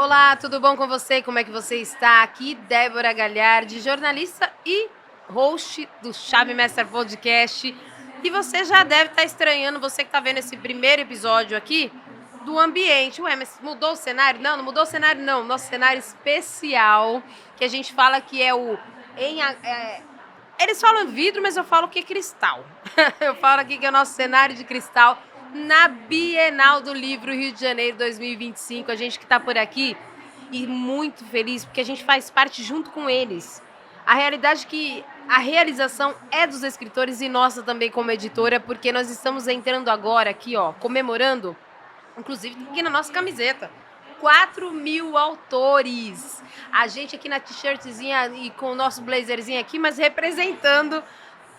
Olá, tudo bom com você? Como é que você está? Aqui, Débora Galhardi, jornalista e host do Chave Mestra Podcast. E você já deve estar estranhando, você que está vendo esse primeiro episódio aqui, do ambiente. Ué, mas mudou o cenário? Não, não mudou o cenário, não. Nosso cenário especial, que a gente fala que é o... eles falam vidro, mas eu falo que é cristal. Eu falo aqui que é o nosso cenário de cristal na Bienal do Livro Rio de Janeiro 2025. A gente que está por aqui e muito feliz porque a gente faz parte junto com eles. A realidade é que a realização é dos escritores e nossa também como editora, porque nós estamos entrando agora aqui, ó, comemorando, inclusive tá aqui na nossa camiseta, 4.000 autores. A gente aqui na t-shirtzinha e com o nosso blazerzinho aqui, mas representando,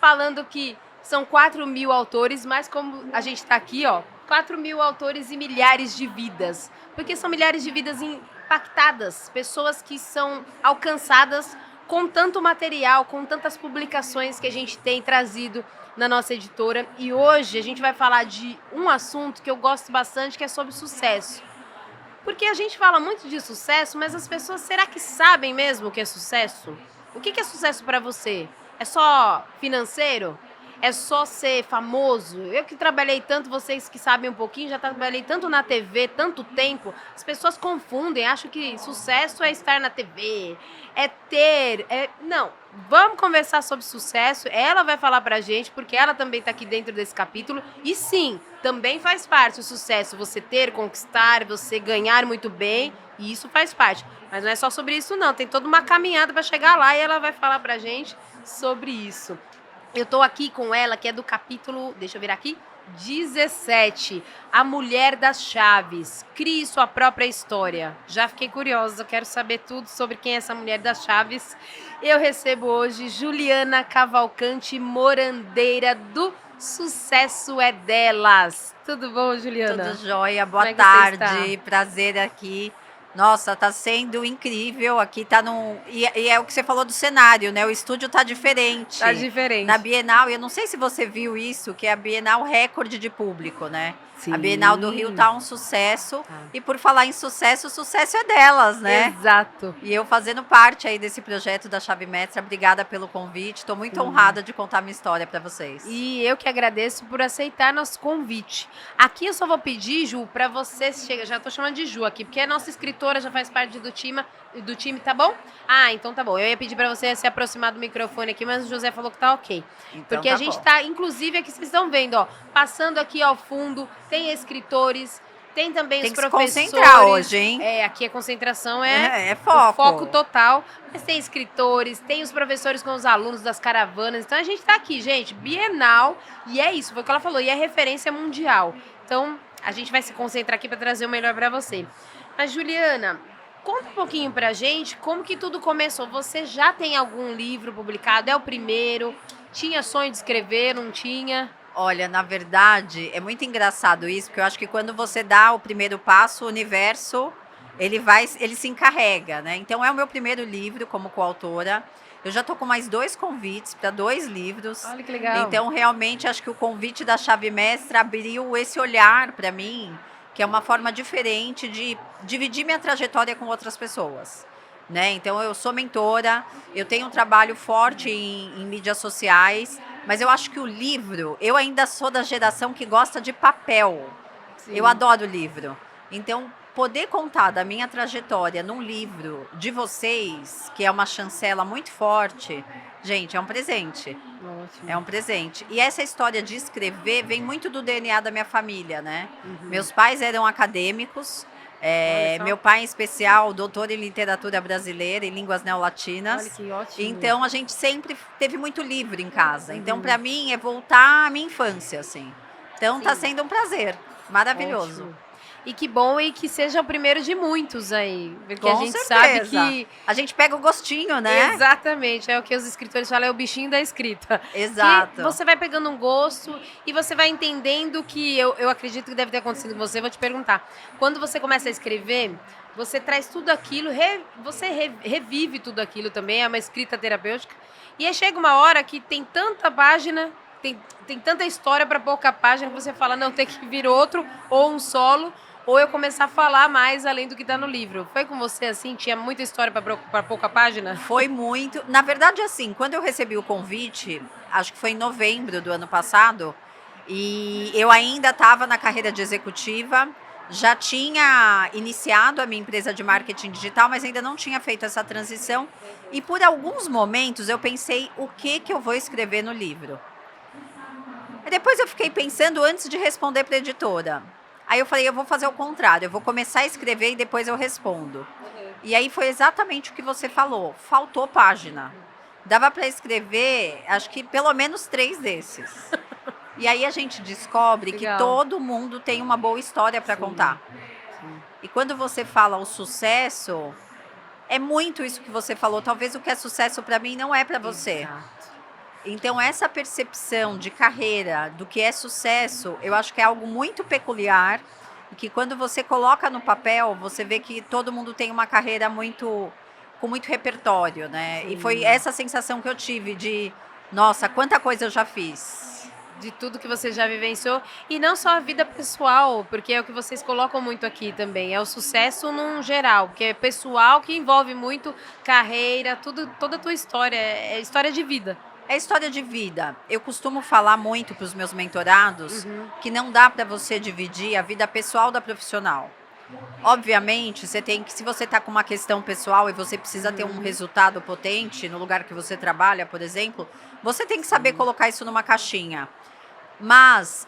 falando que são 4.000 autores, mas como a gente está aqui, ó, 4.000 autores e milhares de vidas. Porque são milhares de vidas impactadas, pessoas que são alcançadas com tanto material, com tantas publicações que a gente tem trazido na nossa editora. E hoje a gente vai falar de um assunto que eu gosto bastante, que é sobre sucesso. Porque a gente fala muito de sucesso, mas as pessoas, será que sabem mesmo o que é sucesso? O que é sucesso para você? É só financeiro? É só ser famoso? Eu que trabalhei tanto, vocês que sabem um pouquinho, já trabalhei tanto na TV, tanto tempo, as pessoas confundem, acham que sucesso é estar na TV, é ter... Não, vamos conversar sobre sucesso, ela vai falar pra gente, porque ela também tá aqui dentro desse capítulo, e sim, também faz parte o sucesso, você ter, conquistar, você ganhar muito bem, e isso faz parte. Mas não é só sobre isso não, tem toda uma caminhada para chegar lá e ela vai falar pra gente sobre isso. Eu tô aqui com ela, que é do capítulo, deixa eu ver aqui, 17, A Mulher das Chaves. Crie sua própria história. Já fiquei curiosa, quero saber tudo sobre quem é essa Mulher das Chaves. Eu recebo hoje Juliana Cavalcante Morandeira, do Sucesso é Delas. Tudo bom, Juliana? Tudo jóia, boa Como é que você tarde, está? prazer aqui. Nossa, tá sendo incrível, aqui tá num... E é o que você falou do cenário, né? O estúdio tá diferente. Tá diferente. Na Bienal, eu não sei se você viu isso, que é a Bienal recorde de público, né? Sim. A Bienal do Rio tá um sucesso, e por falar em sucesso, o sucesso é delas, né? Exato. E eu fazendo parte aí desse projeto da Chave Mestra, obrigada pelo convite, estou muito honrada de contar minha história para vocês. E eu que agradeço por aceitar nosso convite. Aqui eu só vou pedir, Ju, para você chegar, já tô chamando de Ju aqui, porque a nossa escritora já faz parte do time, tá bom? Ah, então tá bom. Eu ia pedir para você se aproximar do microfone aqui, mas o José falou que tá ok. Então, porque tá a gente bom. tá, inclusive aqui vocês estão vendo, ó, passando aqui ao fundo, tem escritores, tem também Tem os que professores. se concentrar hoje, hein? Aqui a concentração É foco. o foco total. Mas tem escritores, tem os professores com os alunos das caravanas. Então a gente tá aqui, gente, Bienal. E é isso, foi o que ela falou. E é referência mundial. Então a gente vai se concentrar aqui para trazer o melhor para você. Mas, Juliana, conta um pouquinho pra gente como que tudo começou. Você já tem algum livro publicado? É o primeiro? Tinha sonho de escrever? Não tinha? Olha, na verdade, é muito engraçado isso, porque eu acho que quando você dá o primeiro passo, o universo, ele se encarrega, né? Então é o meu primeiro livro como coautora. Eu já tô com mais 2 convites para 2 livros. Olha que legal. Então, realmente, acho que o convite da Chave Mestra abriu esse olhar para mim, que é uma forma diferente de dividir minha trajetória com outras pessoas. Né? Então, eu sou mentora, eu tenho um trabalho forte em mídias sociais, mas eu acho que o livro, eu ainda sou da geração que gosta de papel. Sim. Eu adoro livro. Então, poder contar da minha trajetória num livro de vocês, que é uma chancela muito forte, gente, é um presente. Ótimo. É um presente. E essa história de escrever vem muito do DNA da minha família, né? Meus pais eram acadêmicos. Meu pai, em especial, doutor em literatura brasileira e línguas neolatinas. Olha que ótimo. Então, a gente sempre teve muito livro em casa. Então, para mim, é voltar à minha infância, assim. Então, tá sendo um prazer. Maravilhoso. Ótimo. E que bom, e que seja o primeiro de muitos aí. Porque Com a gente certeza. sabe que... A gente pega o gostinho, né? Exatamente, é o que os escritores falam, é o bichinho da escrita. Exato. Que você vai pegando um gosto e você vai entendendo que, eu acredito que deve ter acontecido com você, vou te perguntar. Quando você começa a escrever, você traz tudo aquilo, você revive tudo aquilo também, é uma escrita terapêutica. E aí chega uma hora que tem tanta página, tem tanta história para pouca página, que você fala, não, tem que vir outro, ou um solo, ou eu começar a falar mais além do que está no livro. Foi com você assim? Tinha muita história para pouca página? Foi muito. Na verdade, assim, quando eu recebi o convite, acho que foi em novembro do ano passado, e eu ainda estava na carreira de executiva, já tinha iniciado a minha empresa de marketing digital, mas ainda não tinha feito essa transição. E por alguns momentos eu pensei o que eu vou escrever no livro. E depois eu fiquei pensando antes de responder para a editora. Aí eu falei, eu vou fazer o contrário, eu vou começar a escrever e depois eu respondo. E aí foi exatamente o que você falou, faltou página. Dava para escrever, acho que pelo menos 3 desses. E aí a gente descobre que Legal. todo mundo tem uma boa história para contar. Sim. E quando você fala o sucesso, é muito isso que você falou. Talvez o que é sucesso para mim não é para você. Exato. Então essa percepção de carreira, do que é sucesso, eu acho que é algo muito peculiar. E que quando você coloca no papel, você vê que todo mundo tem uma carreira com muito repertório, né? Sim. E foi essa sensação que eu tive de, nossa, quanta coisa eu já fiz. De tudo que você já vivenciou, e não só a vida pessoal, porque é o que vocês colocam muito aqui também, é o sucesso num geral, porque é pessoal que envolve muito carreira, tudo, toda a tua história, é história de vida. É história de vida. Eu costumo falar muito para os meus mentorados que não dá para você dividir a vida pessoal da profissional. Obviamente, você tem que, se você está com uma questão pessoal e você precisa ter um resultado potente no lugar que você trabalha, por exemplo, você tem que saber colocar isso numa caixinha. Mas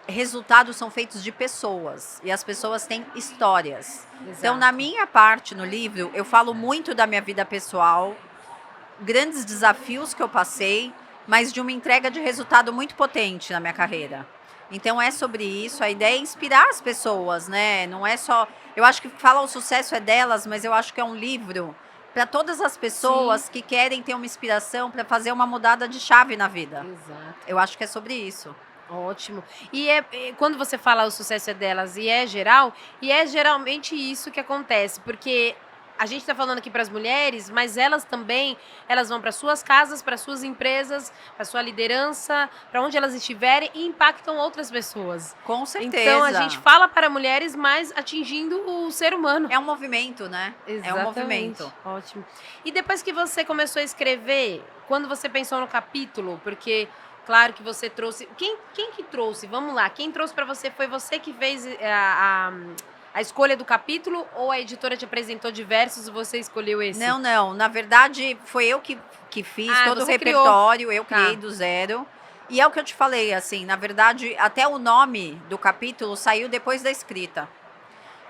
resultados são feitos de pessoas e as pessoas têm histórias. Exato. Então, na minha parte no livro, eu falo muito da minha vida pessoal, grandes desafios que eu passei, mas de uma entrega de resultado muito potente na minha carreira. Então é sobre isso, a ideia é inspirar as pessoas, né? Não é só. Eu acho que fala o sucesso é delas, mas eu acho que é um livro para todas as pessoas que querem ter uma inspiração para fazer uma mudada de chave na vida. Exato. Eu acho que é sobre isso. Ótimo. E quando você fala o sucesso é delas e é geral, e é geralmente isso que acontece, porque a gente está falando aqui para as mulheres, mas elas também, elas vão para suas casas, para suas empresas, para sua liderança, para onde elas estiverem e impactam outras pessoas. Com certeza. Então a gente fala para mulheres, mas atingindo o ser humano. É um movimento, né? Exatamente. É um movimento. Ótimo. E depois que você começou a escrever, quando você pensou no capítulo, porque claro que você trouxe. Quem que trouxe? Vamos lá. Quem trouxe para você foi você que fez a escolha do capítulo, ou a editora te apresentou diversos e você escolheu esse? Não. Na verdade, foi eu que fiz todo o você repertório, eu Tá. criei do zero. E é o que eu te falei, assim, na verdade, até o nome do capítulo saiu depois da escrita.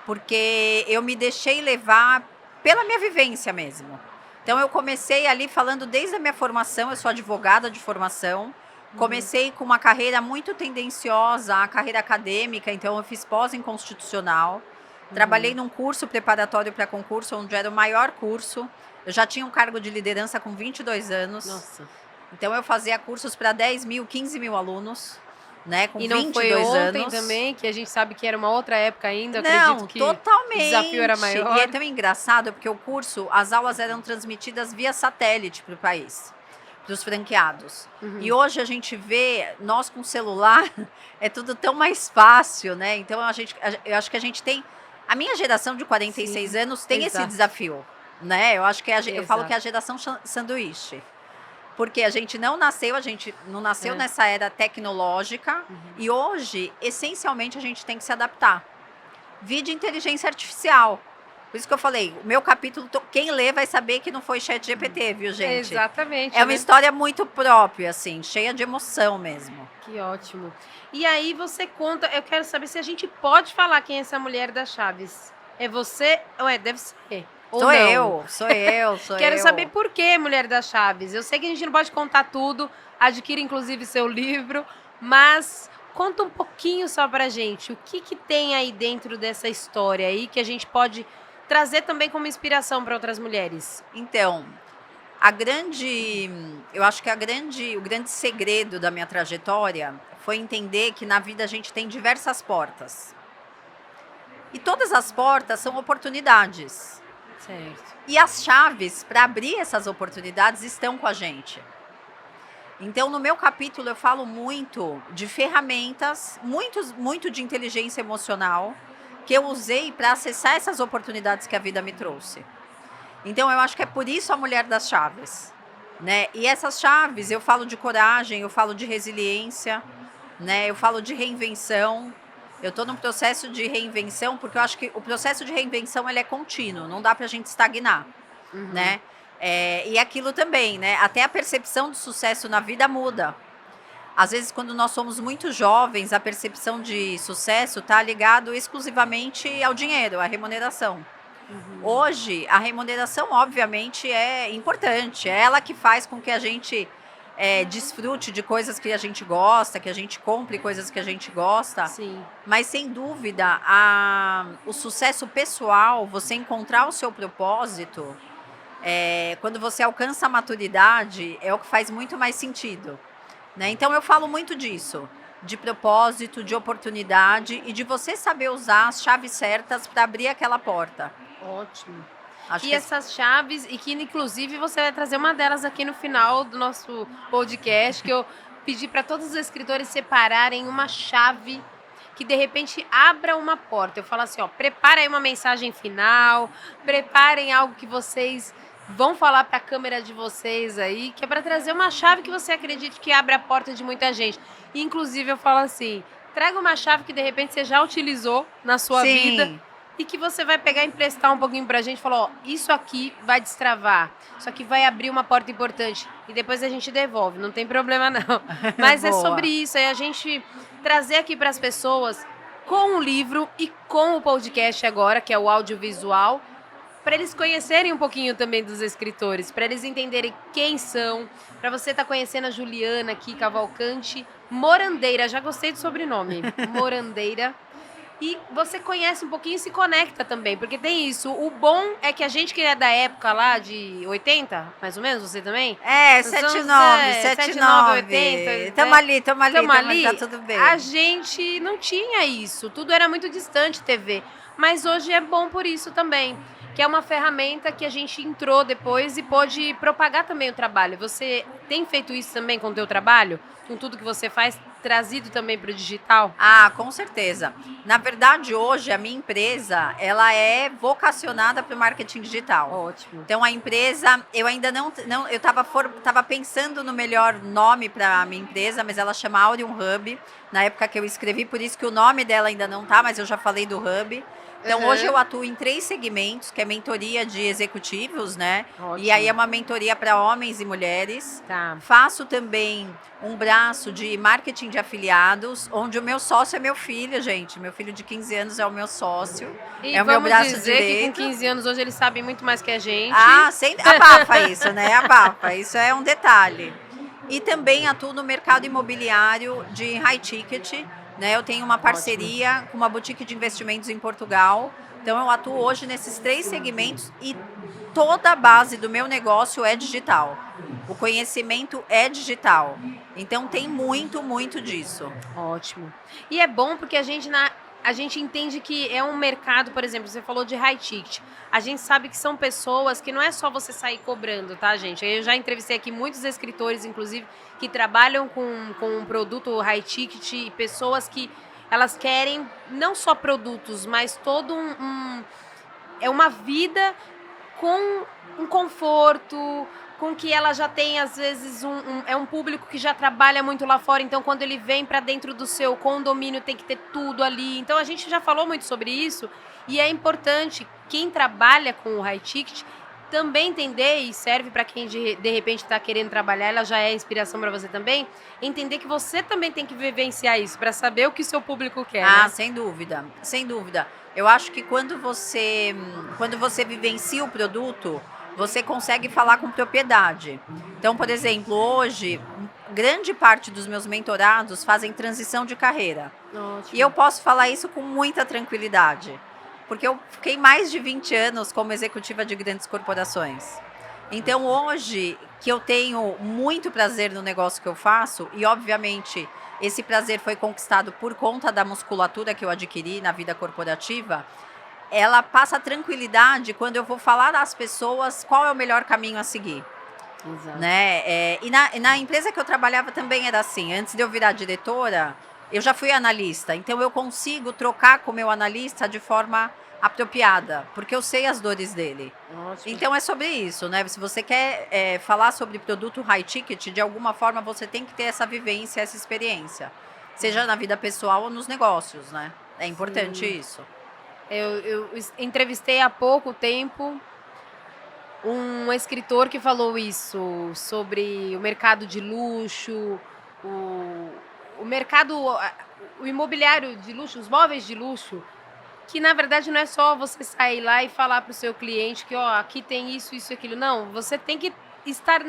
Porque eu me deixei levar pela minha vivência mesmo. Então, eu comecei ali falando desde a minha formação, eu sou advogada de formação. Comecei com uma carreira muito tendenciosa, a carreira acadêmica, então eu fiz pós em constitucional. Trabalhei num curso preparatório para concurso, onde era o maior curso. Eu já tinha um cargo de liderança com 22 anos. Nossa. Então eu fazia cursos para 10 mil, 15 mil alunos, né? Com E não 22 foi ontem anos. também, que a gente sabe que era uma outra época ainda. Eu Não, acredito que totalmente. o desafio era maior. E é tão engraçado porque o curso, as aulas eram transmitidas via satélite para o país, para os franqueados. E hoje a gente vê, nós com celular, é tudo tão mais fácil, né? Então eu acho que a gente tem. A minha geração de 46 anos tem esse desafio, né? Eu acho que eu falo que é a geração sanduíche. Porque a gente não nasceu nessa era tecnológica e hoje, essencialmente, a gente tem que se adaptar. Vide inteligência artificial. Por isso que eu falei, o meu capítulo, quem lê vai saber que não foi ChatGPT, viu, gente? Exatamente. É uma história muito própria, assim, cheia de emoção mesmo. Que ótimo. E aí você conta, eu quero saber se a gente pode falar quem é essa mulher da Chaves. É você? Ou deve ser. Ou Sou não. eu. Quero saber por que Mulher das Chaves. Eu sei que a gente não pode contar tudo, adquira inclusive seu livro, mas conta um pouquinho só pra gente. O que tem aí dentro dessa história aí que a gente pode trazer também como inspiração para outras mulheres? Então, eu acho que o grande segredo da minha trajetória foi entender que na vida a gente tem diversas portas. E todas as portas são oportunidades. Certo. E as chaves para abrir essas oportunidades estão com a gente. Então, no meu capítulo, eu falo muito de ferramentas, muito de inteligência emocional, que eu usei para acessar essas oportunidades que a vida me trouxe. Então, eu acho que é por isso a mulher das chaves, né? E essas chaves, eu falo de coragem, eu falo de resiliência, né? Eu falo de reinvenção. Eu estou num processo de reinvenção, porque eu acho que o processo de reinvenção ele é contínuo, não dá para a gente estagnar, né? E aquilo também, né? Até a percepção do sucesso na vida muda. Às vezes, quando nós somos muito jovens, a percepção de sucesso está ligado exclusivamente ao dinheiro, à remuneração. Hoje, a remuneração, obviamente, é importante. É ela que faz com que a gente desfrute de coisas que a gente gosta, que a gente compre coisas que a gente gosta. Sim. Mas, sem dúvida, o sucesso pessoal, você encontrar o seu propósito, quando você alcança a maturidade, é o que faz muito mais sentido. Né? Então, eu falo muito disso, de propósito, de oportunidade e de você saber usar as chaves certas para abrir aquela porta. Ótimo. Acho E que essas chaves, e que inclusive você vai trazer uma delas aqui no final do nosso podcast, que eu pedi para todos os escritores separarem uma chave que de repente abra uma porta. Eu falo assim, ó, prepara aí uma mensagem final, preparem algo que vocês vão falar para a câmera de vocês aí, que é para trazer uma chave que você acredite que abre a porta de muita gente. E, inclusive, eu falo assim, traga uma chave que de repente você já utilizou na sua vida e que você vai pegar e emprestar um pouquinho pra gente e falar, ó, isso aqui vai destravar, isso aqui vai abrir uma porta importante. E depois a gente devolve, não tem problema não. Mas é sobre isso, é a gente trazer aqui para as pessoas com o livro e com o podcast agora, que é o audiovisual, para eles conhecerem um pouquinho também dos escritores, para eles entenderem quem são, para você estar conhecendo a Juliana aqui, Cavalcante Morandeira, já gostei do sobrenome, Morandeira. E você conhece um pouquinho e se conecta também, porque tem isso. O bom é que a gente que é da época lá de 80, mais ou menos, você também? 79, 80. Tamo ali, tá tudo bem. A gente não tinha isso, tudo era muito distante TV. Mas hoje é bom por isso também, que é uma ferramenta que a gente entrou depois e pode propagar também o trabalho. Você tem feito isso também com o teu trabalho? Com tudo que você faz, trazido também para o digital? Ah, com certeza. Na verdade, hoje, a minha empresa, ela é vocacionada para o marketing digital. Ótimo. Então, a empresa, eu ainda não eu estava pensando no melhor nome para a minha empresa, mas ela chama Aureum Hub, na época que eu escrevi, por isso que o nome dela ainda não tá, mas eu já falei do Hub. Então, hoje eu atuo em 3 segmentos, que é mentoria de executivos, né? Ótimo. E aí é uma mentoria para homens e mulheres. Tá. Faço também um braço de marketing de afiliados, onde o meu sócio é meu filho, gente. Meu filho de 15 anos é o meu sócio. E é o meu braço dizer direito. que com 15 anos hoje eles sabem muito mais que a gente. Abafa isso, né? Abafa. Isso é um detalhe. E também atuo no mercado imobiliário de high ticket. Né, eu tenho uma parceria com uma boutique de investimentos em Portugal. Então, eu atuo hoje nesses 3 segmentos e toda a base do meu negócio é digital. O conhecimento é digital. Então, tem muito, muito disso. Ótimo. E é bom porque a gente entende que é um mercado, por exemplo, você falou de high ticket. A gente sabe que são pessoas que não é só você sair cobrando, tá, gente? Eu já entrevistei aqui muitos escritores, inclusive, que trabalham com um produto high ticket e pessoas que elas querem não só produtos, mas todo é uma vida com um conforto, com que ela já tem, às vezes, é um público que já trabalha muito lá fora, então quando ele vem para dentro do seu condomínio tem que ter tudo ali. Então a gente já falou muito sobre isso e é importante quem trabalha com o high ticket também entender, e serve para quem de repente está querendo trabalhar, ela já é inspiração para você também, entender que você também tem que vivenciar isso, para saber o que o seu público quer. Né? Sem dúvida, sem dúvida. Eu acho que quando você vivencia o produto, você consegue falar com propriedade. Então, por exemplo, hoje, grande parte dos meus mentorados fazem transição de carreira. Ótimo. E eu posso falar isso com muita tranquilidade, porque eu fiquei mais de 20 anos como executiva de grandes corporações. Então, hoje, que eu tenho muito prazer no negócio que eu faço, e obviamente esse prazer foi conquistado por conta da musculatura que eu adquiri na vida corporativa, ela passa tranquilidade quando eu vou falar às pessoas qual é o melhor caminho a seguir. Exato. Né? E na empresa que eu trabalhava também era assim. Antes de eu virar diretora, eu já fui analista, então eu consigo trocar com o meu analista de forma apropriada, porque eu sei as dores dele. Ótimo. Então é sobre isso, né? Se você quer falar sobre produto high ticket, de alguma forma você tem que ter essa vivência, essa experiência. Seja na vida pessoal ou nos negócios, né? É importante isso. Eu entrevistei há pouco tempo um escritor que falou isso sobre o mercado de luxo, o mercado, o imobiliário de luxo, os móveis de luxo, que na verdade não é só você sair lá e falar para o seu cliente que, ó, aqui tem isso, isso e aquilo. Não, você tem que estar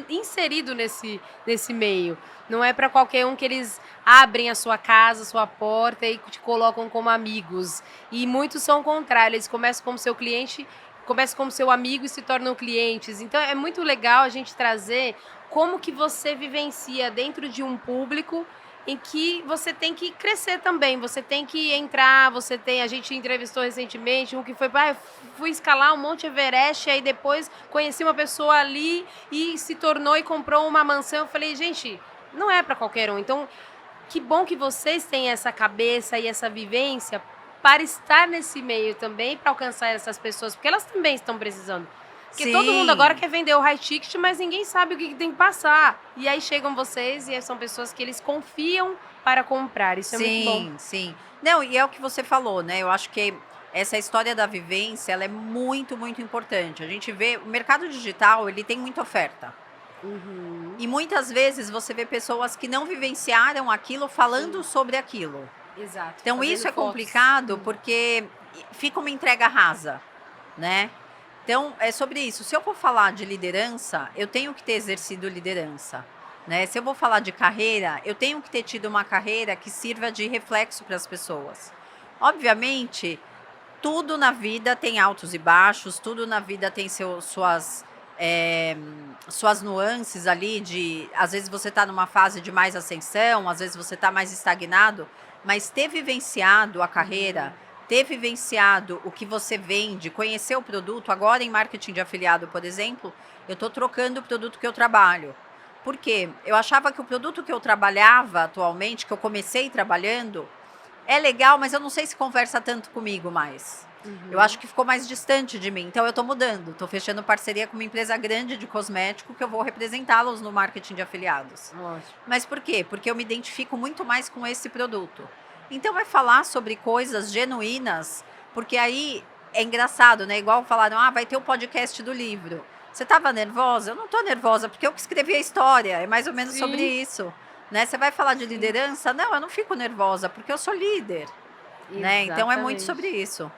inserido nesse meio. Não é para qualquer um que eles abrem a sua casa, a sua porta e te colocam como amigos. E muitos são o contrário, eles começam como seu cliente, começam como seu amigo e se tornam clientes. Então é muito legal a gente trazer como que você vivencia dentro de um público em que você tem que crescer também, você tem que entrar, a gente entrevistou recentemente um que foi, fui escalar um Monte Everest, aí depois conheci uma pessoa ali e se tornou e comprou uma mansão. Eu falei, gente, não é para qualquer um. Então, que bom que vocês têm essa cabeça e essa vivência para estar nesse meio também, para alcançar essas pessoas, porque elas também estão precisando. Porque todo mundo agora quer vender o high ticket, mas ninguém sabe o que tem que passar. E aí chegam vocês e são pessoas que eles confiam para comprar. Isso é muito bom. Sim. Não, e é o que você falou, né? Eu acho que essa história da vivência, ela é muito, muito importante. A gente vê, o mercado digital, ele tem muita oferta. E muitas vezes você vê pessoas que não vivenciaram aquilo falando sobre aquilo. Exato. Então isso é complicado porque fica uma entrega rasa, né? Então, é sobre isso. Se eu vou falar de liderança, eu tenho que ter exercido liderança, né? Se eu vou falar de carreira, eu tenho que ter tido uma carreira que sirva de reflexo para as pessoas. Obviamente, tudo na vida tem altos e baixos, tudo na vida tem suas nuances ali de, às vezes você está numa fase de mais ascensão, às vezes você está mais estagnado, mas ter vivenciado a carreira, ter vivenciado o que você vende, conhecer o produto, agora em marketing de afiliado, por exemplo, eu estou trocando o produto que eu trabalho. Por quê? Eu achava que o produto que eu trabalhava atualmente, que eu comecei trabalhando, é legal, mas eu não sei se conversa tanto comigo mais. Eu acho que ficou mais distante de mim, então eu estou mudando, estou fechando parceria com uma empresa grande de cosmético que eu vou representá-los no marketing de afiliados. Ótimo. Mas por quê? Porque eu me identifico muito mais com esse produto. Então é falar sobre coisas genuínas, porque aí é engraçado, né? Igual falaram, vai ter o podcast do livro. Você estava nervosa? Eu não estou nervosa, porque eu que escrevi a história, é mais ou menos sobre isso. Né? Você vai falar de liderança? Não, eu não fico nervosa, porque eu sou líder. Né? Então é muito sobre isso.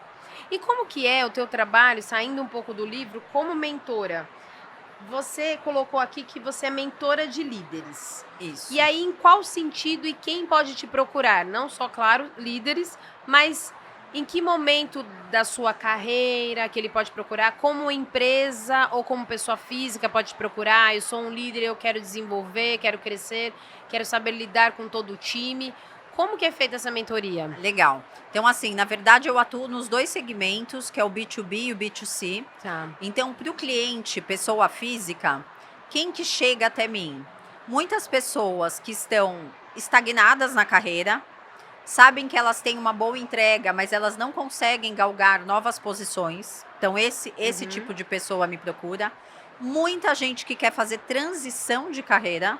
E como que é o teu trabalho, saindo um pouco do livro, como mentora? Você colocou aqui que você é mentora de líderes. Isso. E aí, em qual sentido e quem pode te procurar? Não só, claro, líderes, mas em que momento da sua carreira que ele pode procurar? Como empresa ou como pessoa física pode te procurar? Eu sou um líder, eu quero desenvolver, quero crescer, quero saber lidar com todo o time. Como que é feita essa mentoria? Legal. Então, assim, na verdade, eu atuo nos dois segmentos, que é o B2B e o B2C. Tá. Então, para o cliente, pessoa física, quem que chega até mim? Muitas pessoas que estão estagnadas na carreira, sabem que elas têm uma boa entrega, mas elas não conseguem galgar novas posições. Então, esse tipo de pessoa me procura. Muita gente que quer fazer transição de carreira.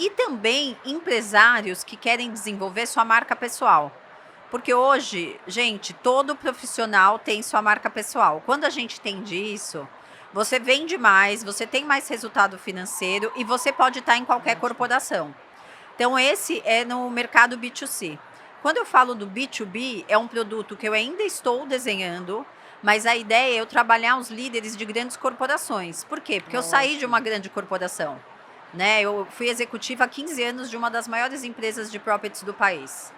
E também empresários que querem desenvolver sua marca pessoal. Porque hoje, gente, todo profissional tem sua marca pessoal. Quando a gente entende isso, você vende mais, você tem mais resultado financeiro e você pode estar em qualquer corporação. Então, esse é no mercado B2C. Quando eu falo do B2B, é um produto que eu ainda estou desenhando, mas a ideia é eu trabalhar os líderes de grandes corporações. Por quê? Porque eu saí de uma grande corporação. Né? Eu fui executiva há 15 anos de uma das maiores empresas de properties do país.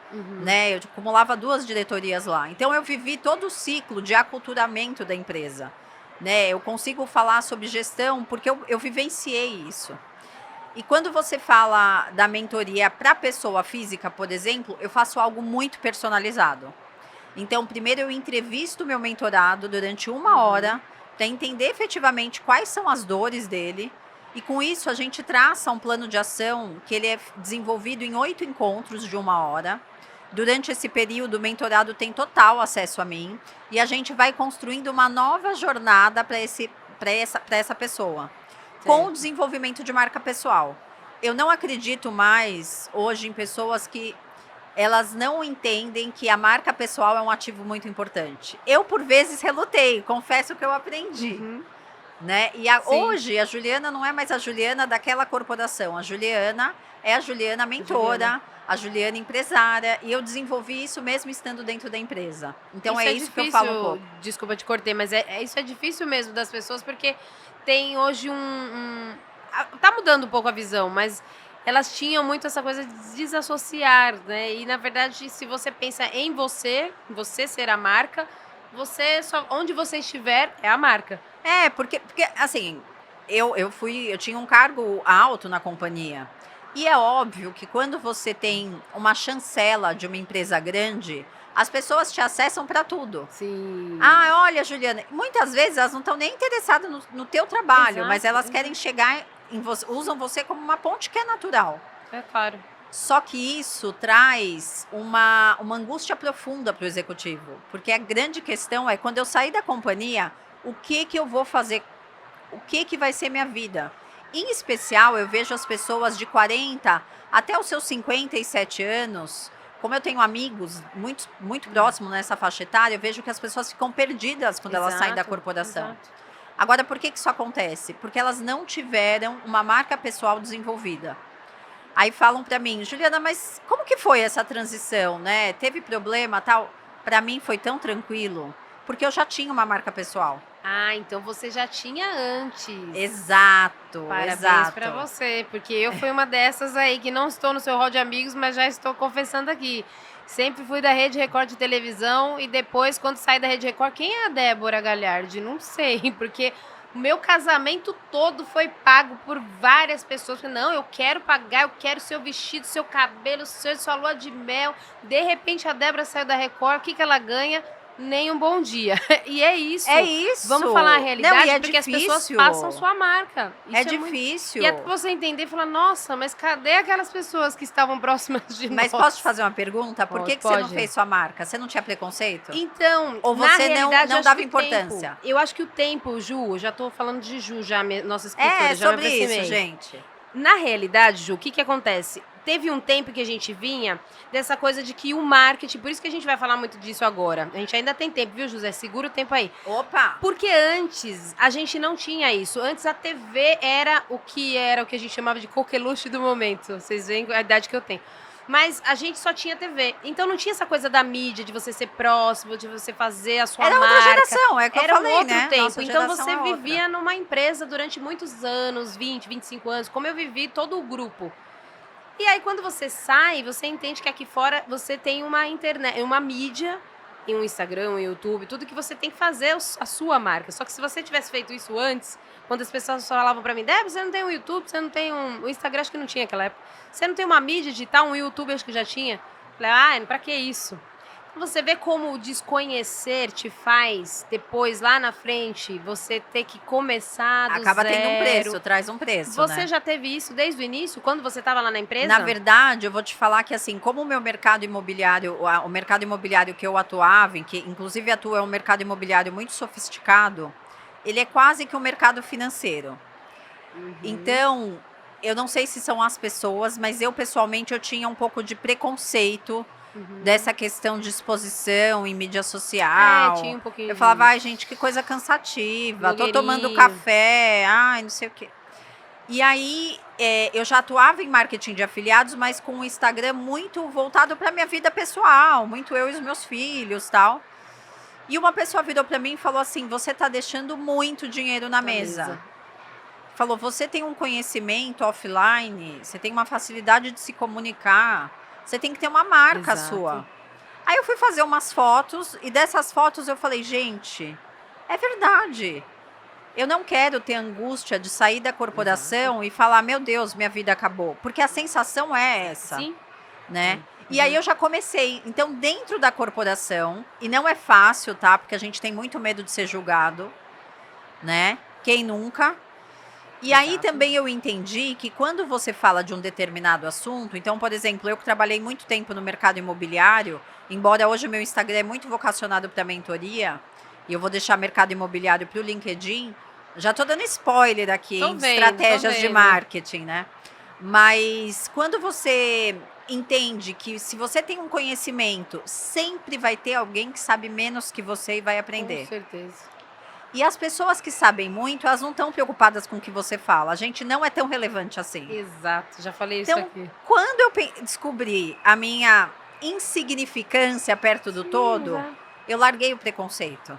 Né? Eu acumulava 2 diretorias lá. Então, eu vivi todo o ciclo de aculturamento da empresa. Né? Eu consigo falar sobre gestão porque eu vivenciei isso. E quando você fala da mentoria para pessoa física, por exemplo, eu faço algo muito personalizado. Então, primeiro eu entrevisto o meu mentorado durante 1 hora para entender efetivamente quais são as dores dele. E com isso a gente traça um plano de ação que ele é desenvolvido em 8 encontros de 1 hora. Durante esse período, o mentorado tem total acesso a mim e a gente vai construindo uma nova jornada para essa pessoa, com o desenvolvimento de marca pessoal. Eu não acredito mais hoje em pessoas que elas não entendem que a marca pessoal é um ativo muito importante. Eu, por vezes, relutei, confesso que eu aprendi. Né? E hoje a Juliana não é mais a Juliana daquela corporação. A Juliana é a Juliana mentora, a Juliana empresária. E eu desenvolvi isso mesmo estando dentro da empresa. Então é isso que eu falo um pouco. Desculpa te cortei, mas isso é difícil mesmo das pessoas, porque tem hoje tá mudando um pouco a visão, mas elas tinham muito essa coisa de desassociar, né? E na verdade, se você pensa em você ser a marca, onde você estiver é a marca. Porque assim, eu tinha um cargo alto na companhia. E é óbvio que quando você tem uma chancela de uma empresa grande, as pessoas te acessam para tudo. Sim. Olha, Juliana, muitas vezes elas não estão nem interessadas no teu trabalho, mas elas querem chegar em você, usam você como uma ponte que é natural. É claro. Só que isso traz uma angústia profunda para o executivo. Porque a grande questão é, quando eu sair da companhia, o que eu vou fazer? O que vai ser minha vida? Em especial, eu vejo as pessoas de 40 até os seus 57 anos, como eu tenho amigos muito próximos nessa faixa etária, eu vejo que as pessoas ficam perdidas quando elas saem da corporação. Exato. Agora, por que isso acontece? Porque elas não tiveram uma marca pessoal desenvolvida. Aí falam para mim, Juliana, mas como que foi essa transição, né? Teve problema, tal? Para mim foi tão tranquilo, porque eu já tinha uma marca pessoal. Então você já tinha antes. Exato, Parabéns para você, porque eu fui uma dessas aí que não estou no seu hall de amigos, mas já estou confessando aqui. Sempre fui da Rede Record de televisão e depois, quando saí da Rede Record, quem é a Débora Galhardi? Não sei, porque o meu casamento todo foi pago por várias pessoas. Não, eu quero pagar, eu quero seu vestido, seu cabelo, sua lua de mel. De repente a Débora saiu da Record, o que ela ganha? Nem um bom dia. E é isso. É isso. Vamos falar a realidade, não, porque difícil. As pessoas passam sua marca. Isso é difícil. E até você entender e falar, nossa, mas cadê aquelas pessoas que estavam próximas de nós? Mas posso te fazer uma pergunta? Por que você não fez sua marca? Você não tinha preconceito? Então, ou você não dava importância? Eu acho que o tempo, Ju, já tô falando de Ju, já nossa escritora, já sobre isso, gente. Na realidade, Ju, o que acontece? Teve um tempo que a gente vinha dessa coisa de que o marketing, por isso que a gente vai falar muito disso agora. A gente ainda tem tempo, viu, José? Segura o tempo aí. Opa! Porque antes a gente não tinha isso. Antes a TV era o que a gente chamava de coqueluche do momento. Vocês veem a idade que eu tenho. Mas a gente só tinha TV. Então não tinha essa coisa da mídia, de você ser próximo, de você fazer a sua marca. Era outra geração, é que era eu falei, outro né? tempo. Nossa então você é vivia numa empresa durante muitos anos, 20, 25 anos, como eu vivi todo o grupo. E aí, quando você sai, você entende que aqui fora você tem uma internet, uma mídia, e um Instagram, um YouTube, tudo que você tem que fazer a sua marca. Só que se você tivesse feito isso antes, quando as pessoas falavam pra mim, Débora, você não tem um YouTube, você não tem o Instagram, acho que não tinha naquela época. Você não tem uma mídia digital, um YouTube, acho que já tinha. Falei, pra que isso? Você vê como o desconhecer te faz, depois, lá na frente, você ter que começar do Acaba zero. tendo um preço, traz um preço, Você né? já teve isso desde o início, quando você estava lá na empresa? Na verdade, eu vou te falar que assim, como o meu mercado imobiliário, o mercado imobiliário que eu atuava, em que inclusive atuo, é um mercado imobiliário muito sofisticado, ele é quase que um mercado financeiro. Então, eu não sei se são as pessoas, mas eu pessoalmente eu tinha um pouco de preconceito dessa questão de exposição em mídia social. Tinha um pouquinho. Eu falava, ai, gente, que coisa cansativa. Tô tomando café, ai, não sei o quê. E aí, eu já atuava em marketing de afiliados, mas com o Instagram muito voltado para minha vida pessoal, muito eu e os meus filhos, tal. E uma pessoa virou para mim e falou assim: você tá deixando muito dinheiro na mesa. Falou, você tem um conhecimento offline, você tem uma facilidade de se comunicar, você tem que ter uma marca sua. Aí eu fui fazer umas fotos e dessas fotos eu falei, gente, é verdade. Eu não quero ter angústia de sair da corporação e falar, meu Deus, minha vida acabou. Porque a sensação é essa, né? E aí eu já comecei. Então, dentro da corporação, e não é fácil, tá? Porque a gente tem muito medo de ser julgado, né? Quem nunca? E aí Exato. também eu entendi que quando você fala de um determinado assunto, então, por exemplo, eu que trabalhei muito tempo no mercado imobiliário, embora hoje o meu Instagram é muito vocacionado para mentoria, e eu vou deixar mercado imobiliário para o LinkedIn, já tô dando spoiler aqui, Tô hein, de vendo, tô estratégias de vendo. marketing, né? Mas quando você entende que se você tem um conhecimento, sempre vai ter alguém que sabe menos que você e vai Com aprender. certeza. E as pessoas que sabem muito, elas não estão preocupadas com o que você fala. A gente não é tão relevante assim. Exato, já falei isso Então, aqui. quando eu descobri a minha insignificância perto do todo, Exato. eu larguei o preconceito.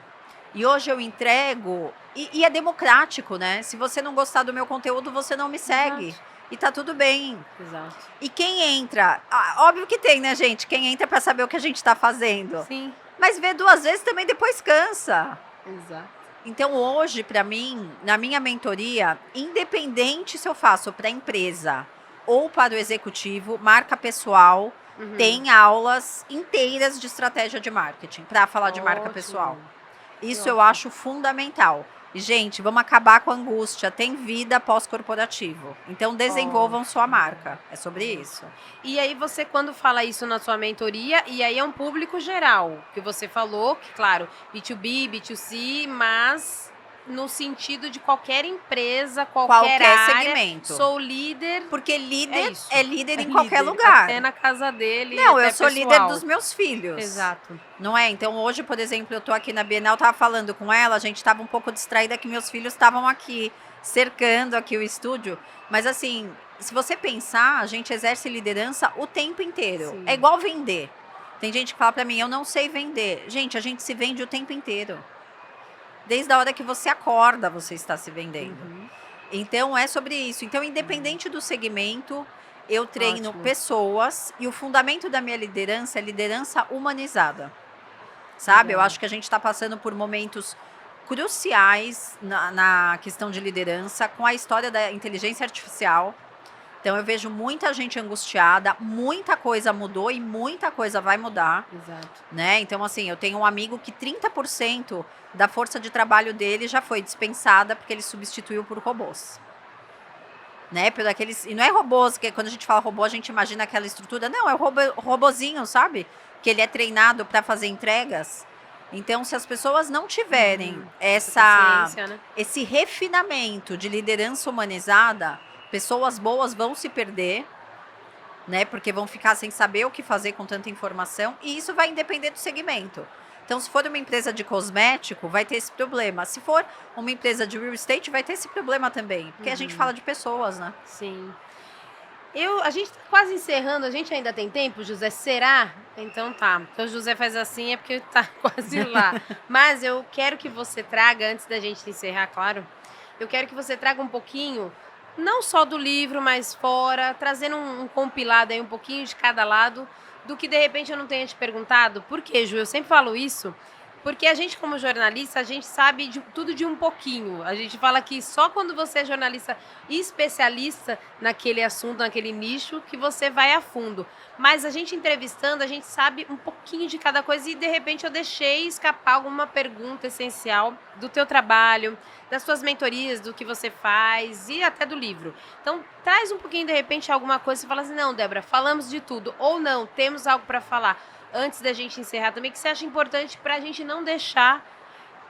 E hoje eu entrego, e é democrático, né? Se você não gostar do meu conteúdo, você não me segue. Exato. E tá tudo bem. Exato. E quem entra, óbvio que tem, né, gente? Quem entra pra saber o que a gente tá fazendo. Sim. Mas vê 2 vezes também depois cansa. Exato. Então hoje, para mim, na minha mentoria, independente se eu faço para empresa ou para o executivo, marca pessoal, tem aulas inteiras de estratégia de marketing para falar de marca pessoal. Ótimo. Isso Que eu ótimo. acho fundamental. E, gente, vamos acabar com a angústia. Tem vida pós-corporativo. Então, desenvolvam sua marca. É sobre isso. E aí você, quando fala isso na sua mentoria, e aí é um público geral, que você falou, que claro, B2B, B2C, mas no sentido de qualquer empresa, qualquer área, segmento. sou líder. Porque líder isso. é líder É em qualquer líder, lugar. até na casa dele, Não, até eu sou líder pessoal. dos meus filhos. Exato. Não é? Então hoje, por exemplo, eu tô aqui na Bienal, tava falando com ela, a gente tava um pouco distraída que meus filhos estavam aqui, cercando aqui o estúdio. Mas assim, se você pensar, a gente exerce liderança o tempo inteiro. Sim. É igual vender. Tem gente que fala pra mim, eu não sei vender. Gente, a gente se vende o tempo inteiro. Desde a hora que você acorda, você está se vendendo. Então, é sobre isso. Então, independente do segmento, eu treino Ótimo. pessoas e o fundamento da minha liderança é liderança humanizada. Sabe? Legal. Eu acho que a gente está passando por momentos cruciais na questão de liderança com a história da inteligência artificial. Então, eu vejo muita gente angustiada, muita coisa mudou e muita coisa vai mudar. Exato. Né? Então, assim, eu tenho um amigo que 30% da força de trabalho dele já foi dispensada porque ele substituiu por robôs. Né? Por aqueles, e não é robôs, que quando a gente fala robô, a gente imagina aquela estrutura. Não, é o robozinho, sabe? Que ele é treinado para fazer entregas. Então, se as pessoas não tiverem Paciência, né? esse refinamento de liderança humanizada, pessoas boas vão se perder, né? Porque vão ficar sem saber o que fazer com tanta informação, e isso vai depender do segmento. Então, se for uma empresa de cosmético, vai ter esse problema. Se for uma empresa de real estate, vai ter esse problema também. Porque a gente fala de pessoas, né? Sim. A gente tá quase encerrando, a gente ainda tem tempo, José? Será? Então tá. Então o José faz assim, é porque tá quase lá. Mas eu quero que você traga, antes da gente encerrar, claro, eu quero que você traga um pouquinho, não só do livro, mas fora, trazendo um compilado aí, um pouquinho de cada lado, do que de repente eu não tenha te perguntado. Por quê, Ju? Eu sempre falo isso, porque a gente, como jornalista, a gente sabe tudo de um pouquinho. A gente fala que só quando você é jornalista e especialista naquele assunto, naquele nicho, que você vai a fundo. Mas a gente entrevistando, a gente sabe um pouquinho de cada coisa e, de repente, eu deixei escapar alguma pergunta essencial do teu trabalho, das suas mentorias, do que você faz e até do livro. Então, traz um pouquinho, de repente, alguma coisa e fala assim, não, Débora, falamos de tudo. Ou não, temos algo para falar. Antes da gente encerrar também, que você acha importante para a gente não deixar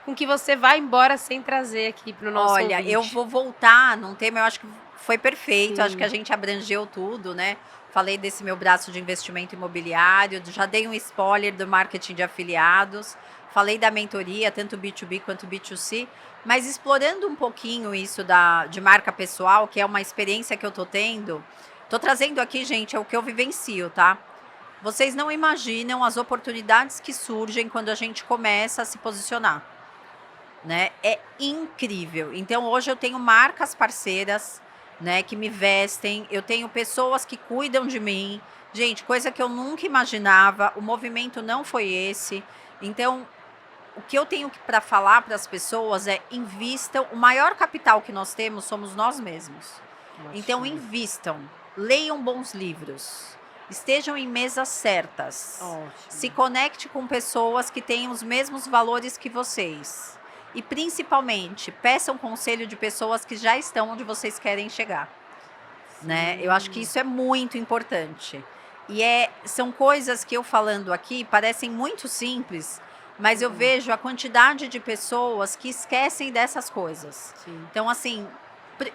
com que você vá embora sem trazer aqui para o nosso Olha, ouvinte. eu vou voltar num tema, eu acho que foi perfeito, Sim. acho que a gente abrangeu tudo, né? Falei desse meu braço de investimento imobiliário, já dei um spoiler do marketing de afiliados, falei da mentoria, tanto B2B quanto B2C, mas explorando um pouquinho isso de marca pessoal, que é uma experiência que eu tô tendo, tô trazendo aqui, gente, é o que eu vivencio, tá? Vocês não imaginam as oportunidades que surgem quando a gente começa a se posicionar, né? É incrível. Então, hoje eu tenho marcas parceiras, né, que me vestem, eu tenho pessoas que cuidam de mim. Gente, coisa que eu nunca imaginava, o movimento não foi esse. Então, o que eu tenho para falar para as pessoas é invistam, o maior capital que nós temos somos nós mesmos. Então, invistam, leiam bons livros. Estejam em mesas certas. Ótimo. Se conecte com pessoas que têm os mesmos valores que vocês. e principalmente peçam conselho de pessoas que já estão onde vocês querem chegar, né? Eu acho que isso é muito importante. E são coisas que eu falando aqui parecem muito simples, mas eu vejo a quantidade de pessoas que esquecem dessas coisas. Sim. Então, assim,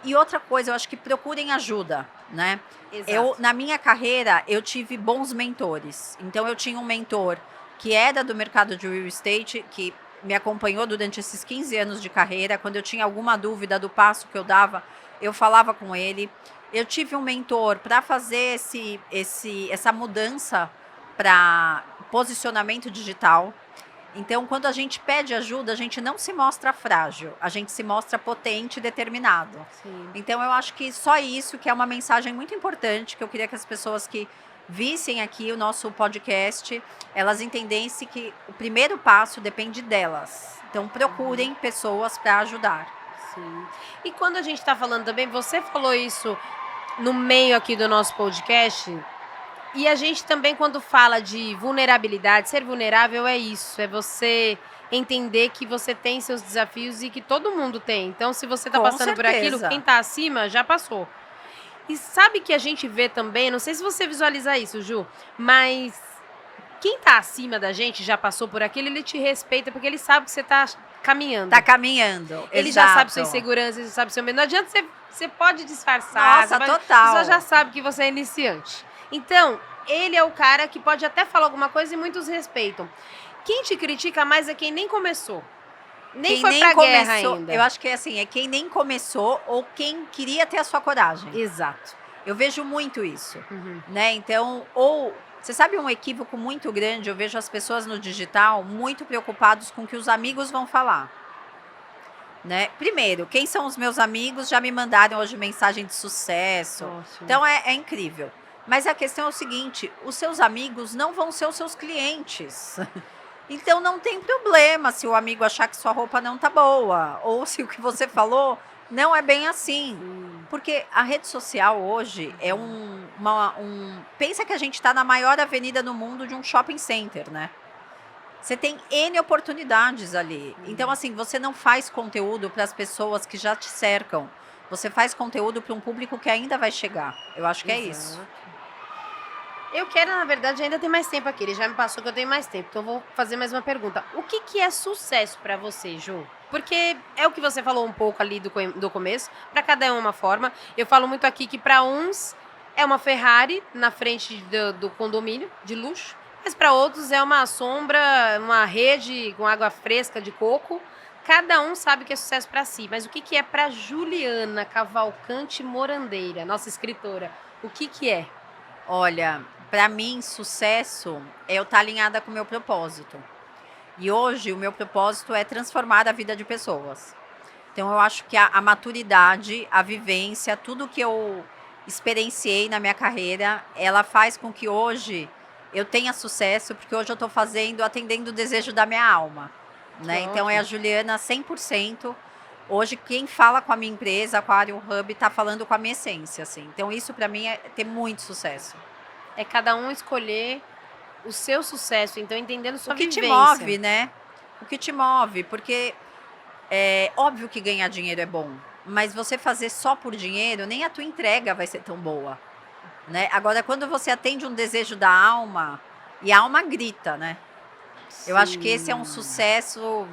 e outra coisa, eu acho que procurem ajuda, né? Exato. Na minha carreira, eu tive bons mentores. Então, eu tinha um mentor que era do mercado de real estate, que me acompanhou durante esses 15 anos de carreira. Quando eu tinha alguma dúvida do passo que eu dava, eu falava com ele. Eu tive um mentor para fazer essa mudança para posicionamento digital. Então, quando a gente pede ajuda, a gente não se mostra frágil, a gente se mostra potente e determinado. Sim. Então, eu acho que só isso que é uma mensagem muito importante, que eu queria que as pessoas que vissem aqui o nosso podcast, elas entendessem que o primeiro passo depende delas. Então, procurem pessoas para ajudar. Sim. E quando a gente está falando também, você falou isso no meio aqui do nosso podcast, e a gente também, quando fala de vulnerabilidade, ser vulnerável é isso, é você entender que você tem seus desafios e que todo mundo tem. Então, se você está Com passando por aquilo, certeza. quem está acima já passou. E sabe que a gente vê também, não sei se você visualiza isso, Ju, mas quem está acima da gente, já passou por aquilo, ele te respeita porque ele sabe que você está caminhando. Tá caminhando. Ele já sabe sua Exato. insegurança, ele sabe seu medo. Não adianta você pode disfarçar. Nossa, você pode, total. A pessoa já sabe que você é iniciante. Então, ele é o cara que pode até falar alguma coisa e muitos respeitam. Quem te critica mais é quem nem começou. Nem Quem foi nem pra guerra começou, ainda. eu acho que é quem nem começou ou quem queria ter a sua coragem. Exato. Eu vejo muito isso, Uhum. né? Então, você sabe um equívoco muito grande, eu vejo as pessoas no digital muito preocupados com o que os amigos vão falar. Né? Primeiro, quem são os meus amigos? Já me mandaram hoje mensagem de sucesso. Ótimo. Então é incrível. Mas a questão é o seguinte: os seus amigos não vão ser os seus clientes. Então não tem problema se o amigo achar que sua roupa não tá boa, ou se o que você falou não é bem assim. Porque a rede social hoje é pensa que a gente está na maior avenida no mundo de um shopping center, né? Você tem N oportunidades ali. Então, assim, você não faz conteúdo para as pessoas que já te cercam. Você faz conteúdo para um público que ainda vai chegar. Eu acho que é isso. Eu quero, na verdade, ainda ter mais tempo aqui. Ele já me passou que eu tenho mais tempo. Então, eu vou fazer mais uma pergunta. O que é sucesso pra você, Ju? Porque é o que você falou um pouco ali do começo. Pra cada um é uma forma. Eu falo muito aqui que pra uns é uma Ferrari na frente do condomínio de luxo. Mas pra outros é uma sombra, uma rede com água fresca de coco. Cada um sabe que é sucesso pra si. Mas o que é pra Juliana Cavalcante Morandeira, nossa escritora? O que é? Olha, para mim, sucesso é eu estar alinhada com o meu propósito. E hoje, o meu propósito é transformar a vida de pessoas. Então, eu acho que a maturidade, a vivência, tudo que eu experienciei na minha carreira, ela faz com que hoje eu tenha sucesso, porque hoje eu estou atendendo o desejo da minha alma. Né? Então, é a Juliana 100%. Hoje, quem fala com a minha empresa, Aquarium Hub, está falando com a minha essência. Assim. Então, isso para mim é ter muito sucesso. É cada um escolher o seu sucesso, então entendendo sua vivência. O que te move, né? O que te move, porque é óbvio que ganhar dinheiro é bom, mas você fazer só por dinheiro, nem a tua entrega vai ser tão boa. Né? Agora, quando você atende um desejo da alma, e a alma grita, né? Sim. Eu acho que esse é um sucesso,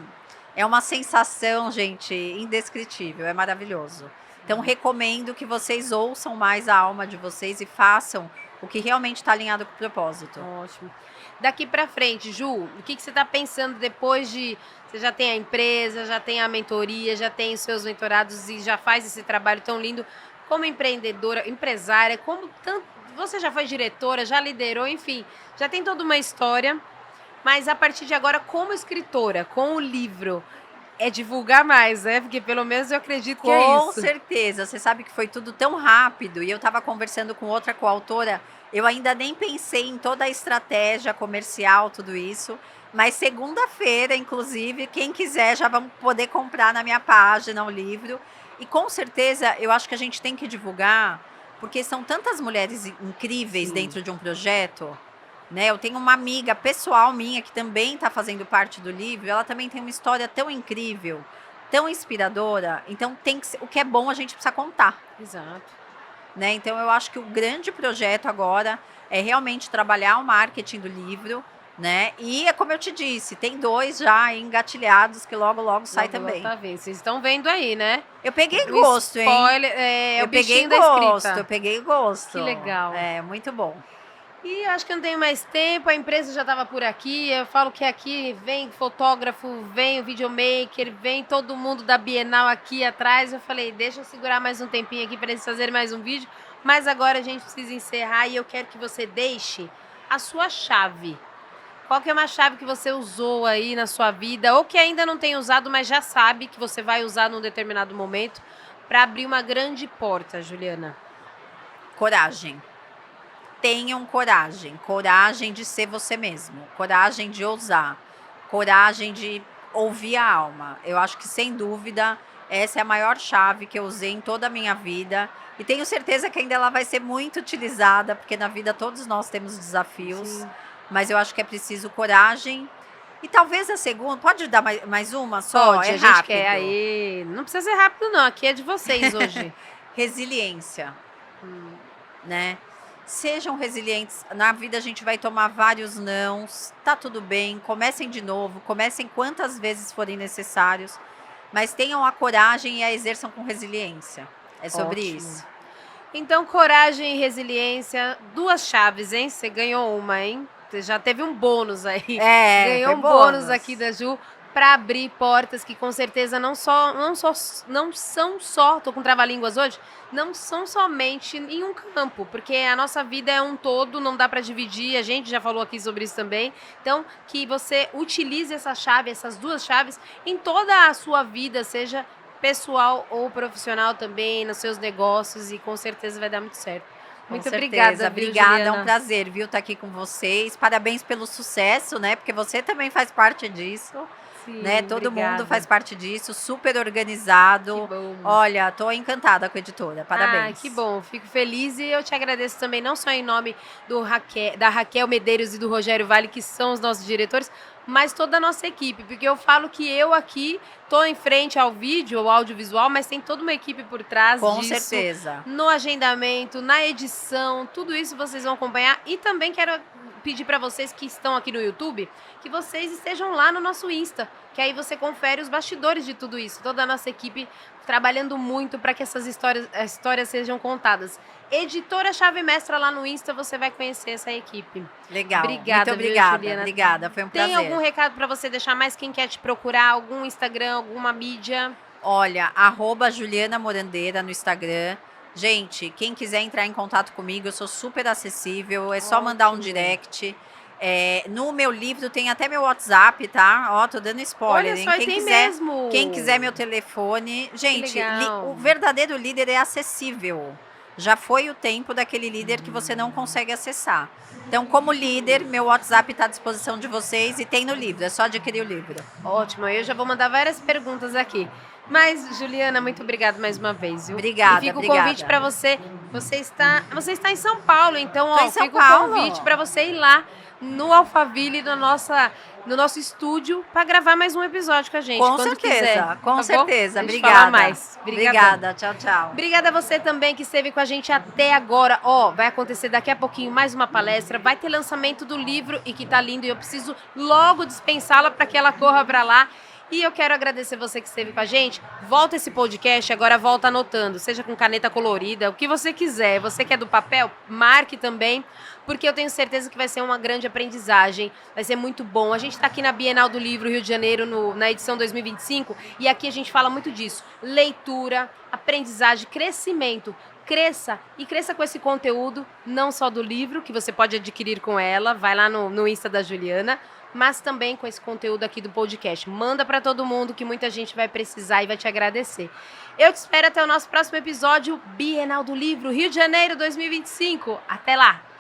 é uma sensação, gente, indescritível, é maravilhoso. Então, recomendo que vocês ouçam mais a alma de vocês e façam o que realmente está alinhado com o propósito. Ótimo. Daqui para frente, Ju, o que você está pensando depois de... Você já tem a empresa, já tem a mentoria, já tem os seus mentorados e já faz esse trabalho tão lindo como empreendedora, empresária, como tanto... Você já foi diretora, já liderou, enfim, já tem toda uma história. Mas a partir de agora, como escritora, com o livro, é divulgar mais, né? Porque pelo menos eu acredito que é isso. Com certeza. Você sabe que foi tudo tão rápido. E eu estava conversando com outra coautora. Eu ainda nem pensei em toda a estratégia comercial, tudo isso. Mas segunda-feira, inclusive, quem quiser já vamos poder comprar na minha página o livro. E com certeza, eu acho que a gente tem que divulgar, porque são tantas mulheres incríveis dentro de um projeto, né? Eu tenho uma amiga pessoal minha que também está fazendo parte do livro, ela também tem uma história tão incrível, tão inspiradora, então tem que ser, o que é bom a gente precisa contar. Exato. Né? Então eu acho que o grande projeto agora é realmente trabalhar o marketing do livro, né? E é como eu te disse, tem 2 já engatilhados que logo sai também. Tá vendo. Vocês estão vendo aí, né? Eu peguei gosto, hein? Spoiler, Eu o peguei bichinho da escrita. eu peguei gosto. Que legal. É, muito bom. E acho que eu não tenho mais tempo, a empresa já estava por aqui. Eu falo que aqui vem fotógrafo, vem o videomaker, vem todo mundo da Bienal aqui atrás. Eu falei, deixa eu segurar mais um tempinho aqui para eles fazerem mais um vídeo. Mas agora a gente precisa encerrar e eu quero que você deixe a sua chave. Qual que é uma chave que você usou aí na sua vida ou que ainda não tem usado, mas já sabe que você vai usar num determinado momento para abrir uma grande porta, Juliana? Coragem. Tenham coragem. Coragem de ser você mesmo. Coragem de ousar. Coragem de ouvir a alma. Eu acho que, sem dúvida, essa é a maior chave que eu usei em toda a minha vida. E tenho certeza que ainda ela vai ser muito utilizada, porque na vida todos nós temos desafios. Sim. Mas eu acho que é preciso coragem. E talvez a segunda... Pode dar mais uma só? Pode, é a gente rápido. Quer aí. Não precisa ser rápido, não. Aqui é de vocês hoje. Resiliência. Né? Sejam resilientes. Na vida a gente vai tomar vários nãos. Tá tudo bem. Comecem de novo. Comecem quantas vezes forem necessários. Mas tenham a coragem e a exerçam com resiliência. É sobre isso. Então, coragem e resiliência. 2 chaves, hein? Você ganhou uma, hein? Você já teve um bônus aí. Ganhou um bônus aqui da Ju para abrir portas que com certeza não são só, tô com trava-línguas hoje, não são somente em um campo, porque a nossa vida é um todo, não dá para dividir, a gente já falou aqui sobre isso também. Então, que você utilize essa chave, essas 2 chaves em toda a sua vida, seja pessoal ou profissional também, nos seus negócios, e com certeza vai dar muito certo. Muito obrigada, obrigada, Juliana. É um prazer, viu, estar aqui com vocês. Parabéns pelo sucesso, né? Porque você também faz parte disso. Sim, né? Todo obrigada. mundo faz parte disso, super organizado. Que bom. Olha, tô encantada com a editora. Parabéns. Que bom, fico feliz e eu te agradeço também, não só em nome da Raquel Medeiros e do Rogério Vale, que são os nossos diretores, mas toda a nossa equipe, porque eu falo que eu aqui tô em frente ao vídeo, ao audiovisual, mas tem toda uma equipe por trás disso. Com certeza. No agendamento, na edição, tudo isso vocês vão acompanhar. E também quero pedir para vocês que estão aqui no YouTube, que vocês estejam lá no nosso Insta, que aí você confere os bastidores de tudo isso. Toda a nossa equipe trabalhando muito para que essas histórias sejam contadas. Editora Chave Mestra lá no Insta, você vai conhecer essa equipe. Legal. Obrigada, muito obrigada, Juliana. Obrigada, foi um prazer. Tem algum recado para você deixar mais? Quem quer te procurar? Algum Instagram, alguma mídia? Olha, @Juliana Morandeira no Instagram. Gente, quem quiser entrar em contato comigo, eu sou super acessível, é só mandar um direct. No meu livro tem até meu WhatsApp, tá? Ó, tô dando spoiler, Olha só, hein? mesmo. Quem quiser meu telefone. Gente, legal. O verdadeiro líder é acessível. Já foi o tempo daquele líder que você não consegue acessar. Então, como líder, meu WhatsApp está à disposição de vocês e tem no livro, é só adquirir o livro. Ótimo, eu já vou mandar várias perguntas aqui. Mas, Juliana, muito obrigada mais uma vez, viu? Obrigada, E fica obrigada. o convite para você. Você está em São Paulo, então, ó, fica o convite para você ir lá no Alphaville, no nosso estúdio, para gravar mais um episódio com a gente. Com quando certeza, quiser, com tá certeza. Bom? Obrigada. Falar mais. Obrigada, tchau, tchau. Obrigada a você também que esteve com a gente até agora. Ó, vai acontecer daqui a pouquinho mais uma palestra, vai ter lançamento do livro e que tá lindo e eu preciso logo dispensá-la para que ela corra para lá. E eu quero agradecer você que esteve com a gente. Volta esse podcast, agora volta anotando, seja com caneta colorida, o que você quiser. Você que é do papel, marque também, porque eu tenho certeza que vai ser uma grande aprendizagem, vai ser muito bom. A gente está aqui na Bienal do Livro Rio de Janeiro, na edição 2025, e aqui a gente fala muito disso. Leitura, aprendizagem, crescimento. Cresça com esse conteúdo, não só do livro, que você pode adquirir com ela, vai lá no Insta da Juliana, mas também com esse conteúdo aqui do podcast. Manda para todo mundo que muita gente vai precisar e vai te agradecer. Eu te espero até o nosso próximo episódio, Bienal do Livro, Rio de Janeiro 2025. Até lá!